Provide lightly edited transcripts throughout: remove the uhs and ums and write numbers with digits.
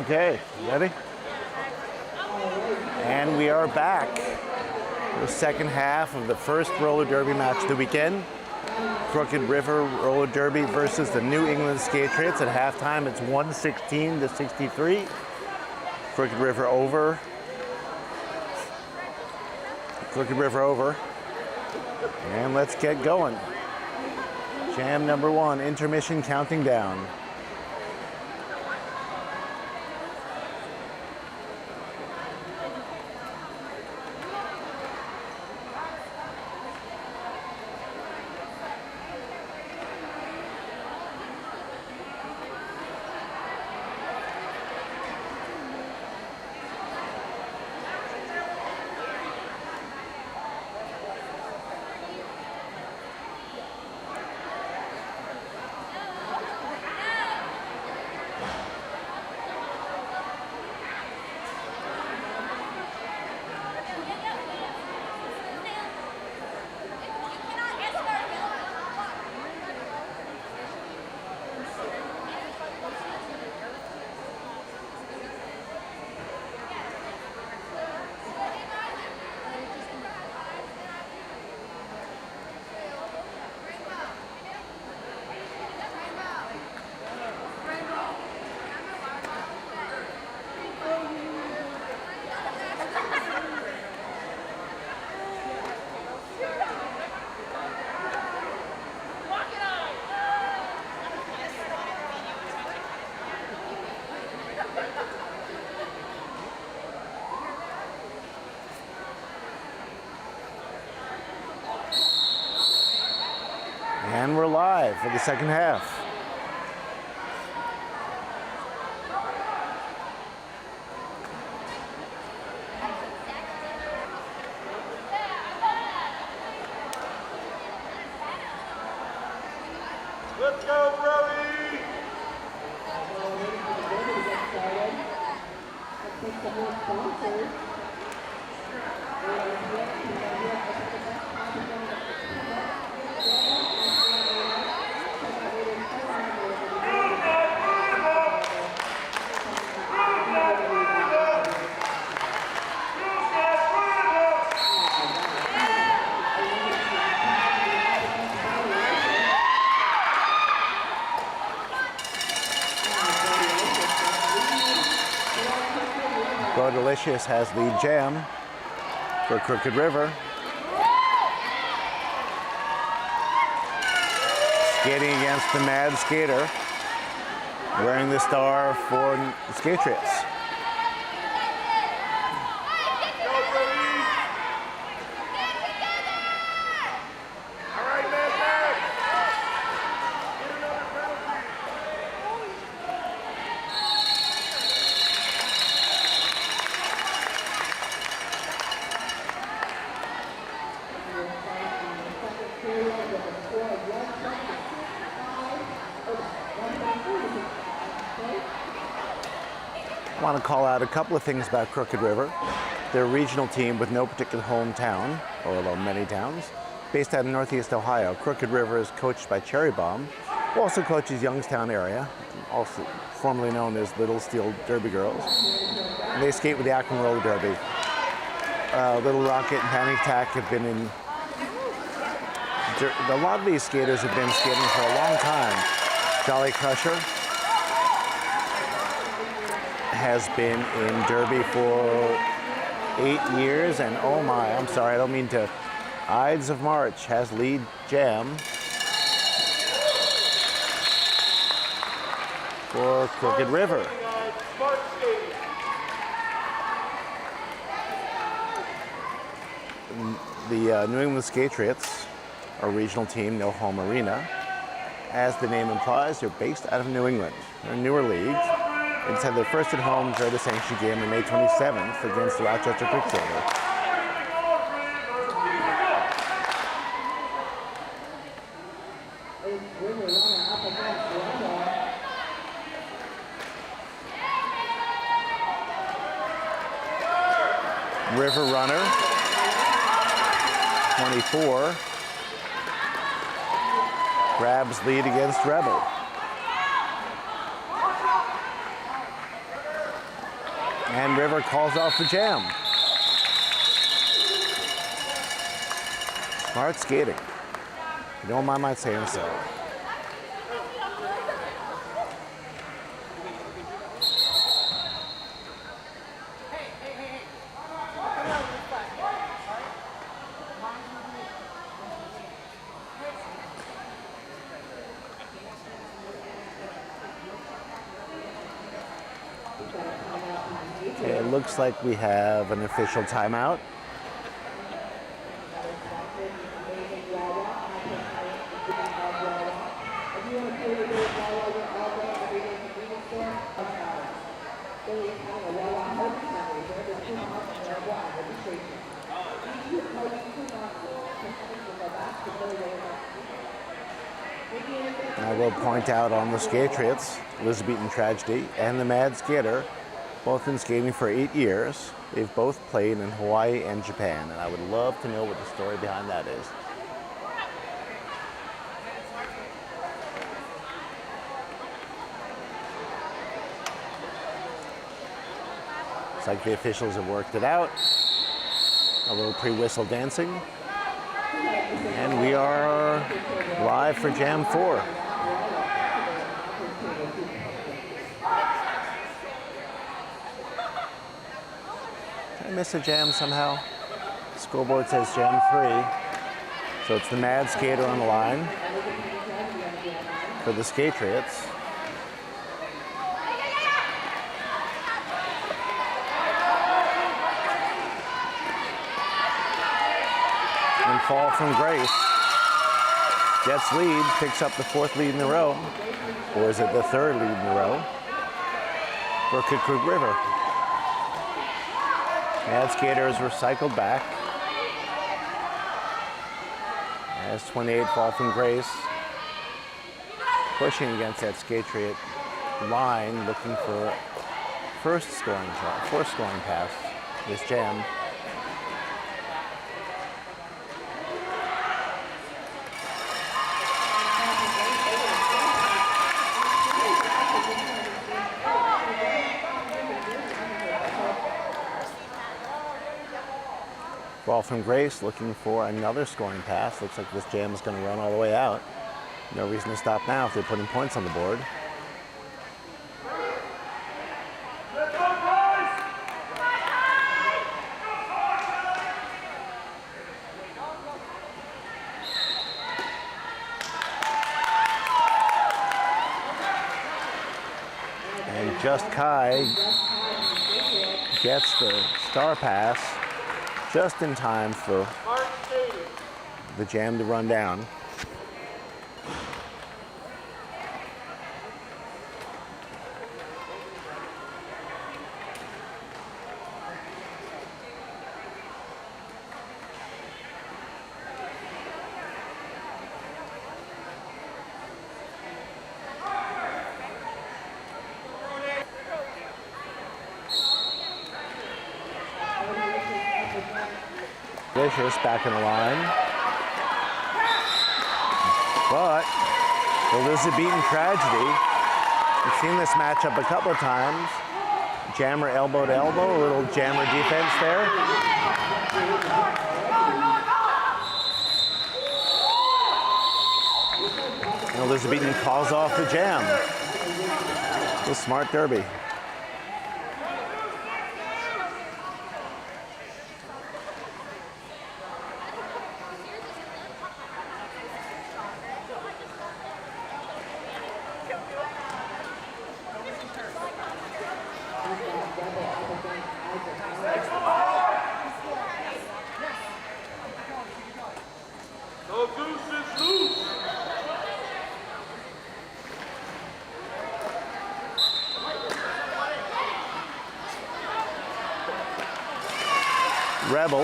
Okay, ready? And we are back. The second half of the first roller derby match of the weekend. Crooked River Roller Derby versus the New England Skate Riots. At halftime, it's 116 to 63. Crooked River over. Crooked River over. And let's get going. Jam number one, intermission counting down. And we're live for the second half. Let's go, Brody! Delicious has lead jam for Crooked River. Skating against the Mad Skater, wearing the star for the Skate Riots. I want to call out a couple of things about Crooked River. They're a regional team with no particular hometown, although many towns. Based out of Northeast Ohio, Crooked River is coached by Cherry Bomb, who also coaches Youngstown area, also formerly known as Little Steel Derby Girls. And they skate with the Akron Roller Derby. Little Rocket and Panic Attack have been in... A lot of these skaters have been skating for a long time. Jolly Crusher has been in Derby for 8 years, and oh my, I'm sorry, I don't mean to. Ides of March has lead jam for Crooked River. The New England Skate Riots, a regional team, no home arena. As the name implies, they're based out of New England. They're a newer league. They just had their first at-home JRDA sanctioned game on May 27th against the Rochester Quicksilver. River Runner, 24, grabs lead against Rebel. And River calls off the jam. Smart skating. You don't mind my saying so. Okay, it looks like we have an official timeout. I will point out on the Riots, Elizabethan Tragedy and the Mad Skater, both been skating for 8 years. They've both played in Hawaii and Japan, and I would love to know what the story behind that is. Looks like the officials have worked it out. A little pre-whistle dancing. And we are live for Jam 4. Did I miss a jam somehow? Scoreboard says Jam 3. So it's the Mad Skater on the line for the Riots. And Fall from Grace gets lead, picks up the 4th lead in a row, or is it the 3rd lead in a row? Crooked Creek River. Mad Skater is recycled back. As 28 Fall from Grace, pushing against that Riot line, looking for fourth scoring pass this jam. Fall from Grace looking for another scoring pass. Looks like this jam is going to run all the way out. No reason to stop now if they're putting points on the board. And Just Kai gets the star pass just in time for the jam to run down. Vicious back in the line. But Elizabethan Tragedy, we've seen this matchup a couple of times. Jammer elbow to elbow, a little jammer defense there. And Elizabethan calls off the jam. A smart derby. Rebel.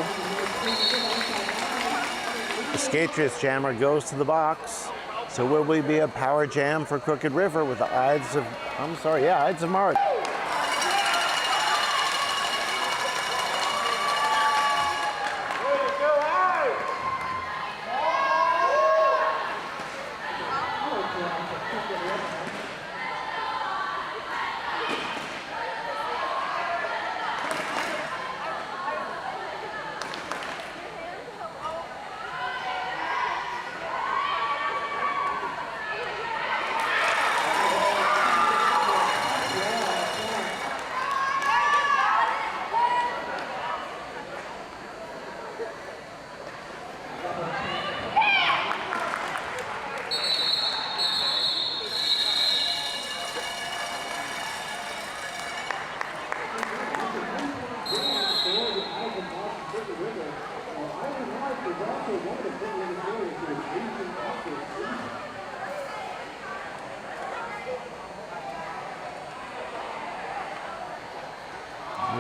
The Riots jammer goes to the box. So will we be a power jam for Crooked River with the Ides of March?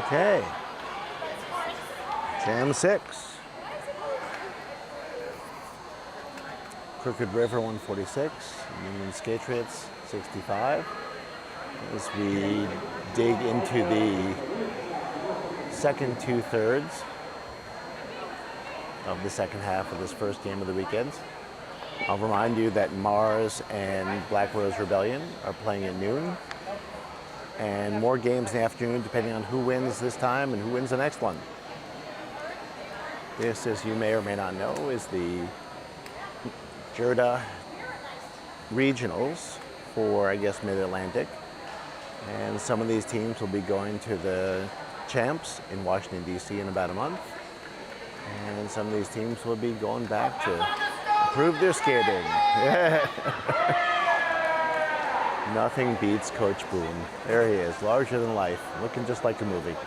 Okay. Jam 6. Crooked River 146. Union Skatriots 65. As we dig into the second 2/3 of the second half of this first game of the weekend. I'll remind you that Mars and Black Rose Rebellion are playing at noon. And more games in the afternoon depending on who wins this time and who wins the next one. This, as you may or may not know, is the JRDA regionals for, I guess, Mid-Atlantic. And some of these teams will be going to the champs in Washington, D.C. in about a month. And some of these teams will be going back to prove their skating. Nothing beats Coach Boone. There he is, larger than life, looking just like a movie.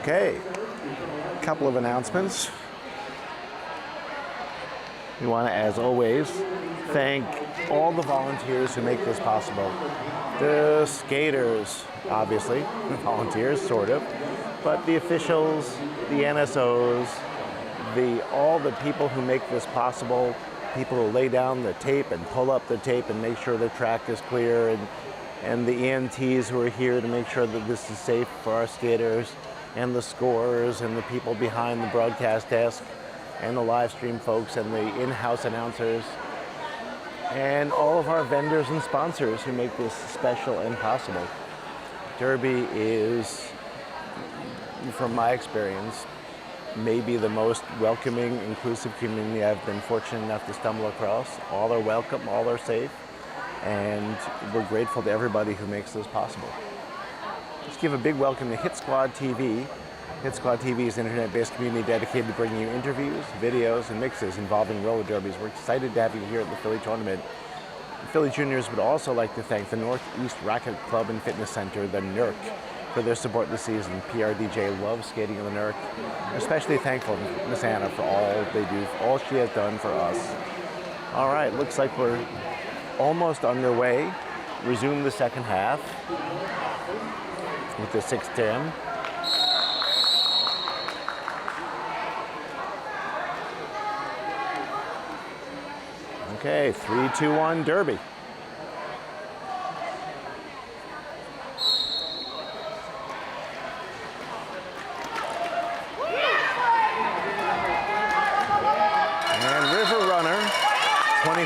Okay, a couple of announcements. We want to, as always, thank all the volunteers who make this possible. The skaters, obviously, volunteers, sort of, but the officials, the NSOs, all the people who make this possible, people who lay down the tape and pull up the tape and make sure the track is clear, and the EMTs who are here to make sure that this is safe for our skaters, and the scorers and the people behind the broadcast desk, and the live stream folks and the in-house announcers, and all of our vendors and sponsors who make this special and possible. Derby is, from my experience, maybe the most welcoming, inclusive community I've been fortunate enough to stumble across. All are welcome, all are safe, and we're grateful to everybody who makes this possible. Let's give a big welcome to Hit Squad TV. Hit Squad TV is an internet-based community dedicated to bringing you interviews, videos, and mixes involving roller derbies. We're excited to have you here at the Philly Tournament. The Philly Juniors would also like to thank the Northeast Racket Club and Fitness Center, the NERC, for their support this season. PRDJ loves skating on the NERC. We're especially thankful to Miss Anna for all they do, all she has done for us. All right, looks like we're almost underway. Resume the second half with the 6-10. Okay, 3-2-1 Derby.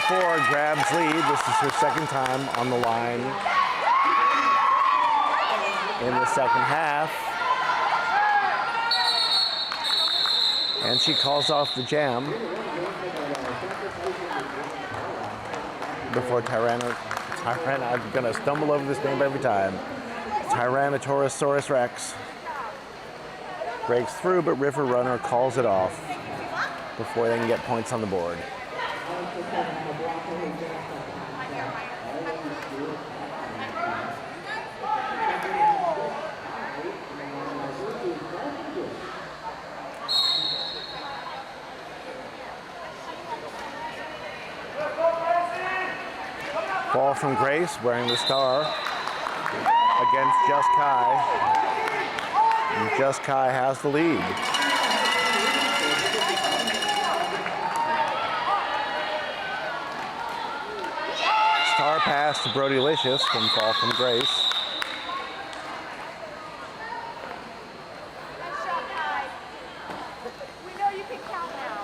4 grabs lead. This is her second time on the line in the second half. And she calls off the jam before I'm gonna stumble over this name every time. Tyrannosaurus Rex breaks through, but River Runner calls it off before they can get points on the board. Ball from Grace, wearing the star, against Just Kai. And Just Kai has the lead. Star pass to Brodylicious from Fall from Grace. We know you can count now.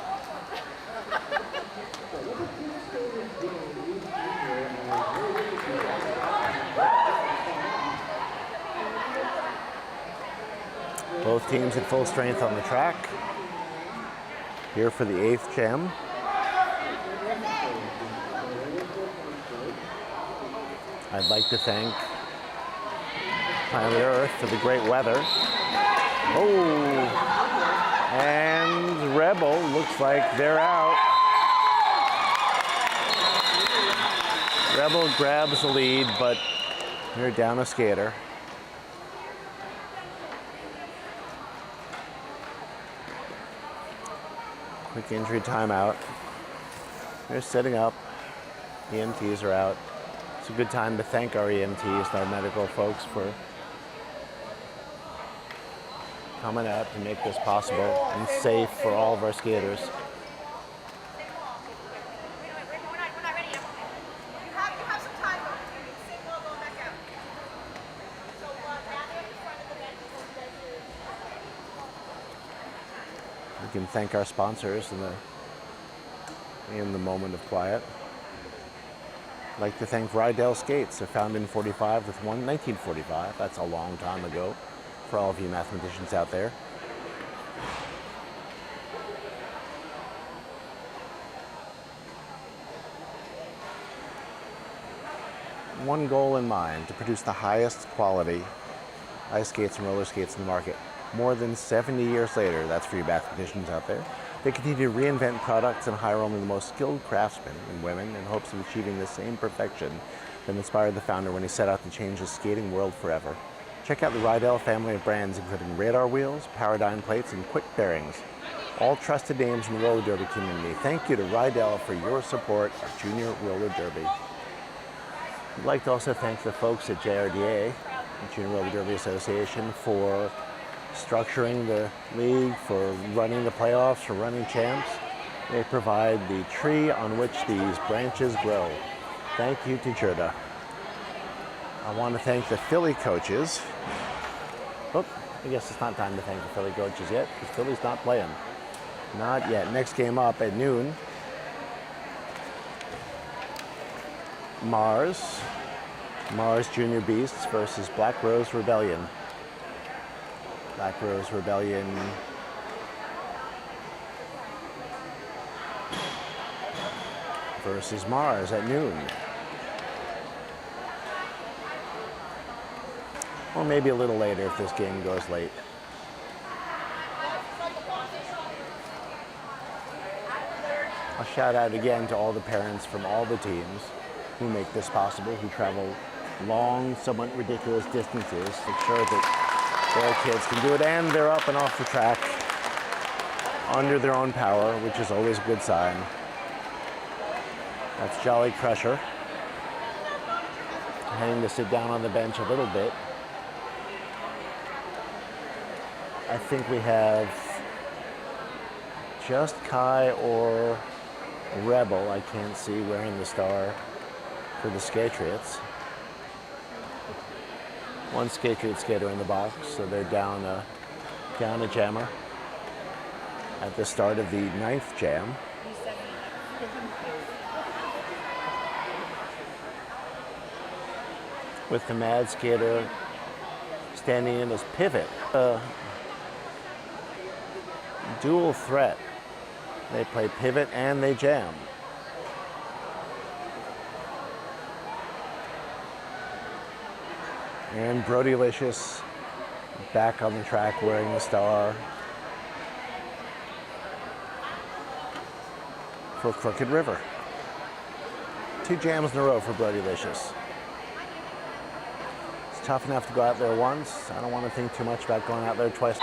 Both teams at full strength on the track. Here for the 8th jam. I'd like to thank Planet Earth for the great weather. Oh, and Rebel looks like they're out. Rebel grabs the lead, but they're down a skater. Quick injury timeout. They're setting up. EMTs are out. It's a good time to thank our EMTs and our medical folks for coming out to make this possible and safe for all of our skaters. We're not ready yet. You have some time. We'll go back out. So gather at the front of the bench. We can thank our sponsors in the moment of quiet. I'd like to thank Rydell Skates. They're founded in 1945. That's a long time ago for all of you mathematicians out there. One goal in mind: to produce the highest quality ice skates and roller skates in the market. More than 70 years later, that's for you mathematicians out there, they continue to reinvent products and hire only the most skilled craftsmen and women in hopes of achieving the same perfection that inspired the founder when he set out to change the skating world forever. Check out the Rydell family of brands, including radar wheels, Paradigm plates, and quick bearings. All trusted names in the roller derby community. Thank you to Rydell for your support of Junior Roller Derby. I'd like to also thank the folks at JRDA, the Junior Roller Derby Association, for structuring the league, for running the playoffs, for running champs. They provide the tree on which these branches grow. Thank you to JRDA. I want to thank the Philly coaches. Oh, I guess it's not time to thank the Philly coaches yet, because Philly's not playing. Not yet. Next game up at noon. Mars Junior Beasts versus Black Rose Rebellion. Black Rose Rebellion versus Mars at noon. Or maybe a little later if this game goes late. I'll shout out again to all the parents from all the teams who make this possible, who travel long, somewhat ridiculous distances to ensure that their kids can do it, and they're up and off the track under their own power, which is always a good sign. That's Jolly Crusher, heading to sit down on the bench a little bit. I think we have Just Kai or Rebel, I can't see, wearing the star for the Skatriots. One Skatriot skater in the box, so they're down a jammer at the start of the 9th jam. with the Mad Skater standing in as pivot. Dual threat. They play pivot and they jam. And Brodylicious back on the track wearing the star for Crooked River. 2 jams in a row for Brodylicious. It's tough enough to go out there once. I don't want to think too much about going out there twice.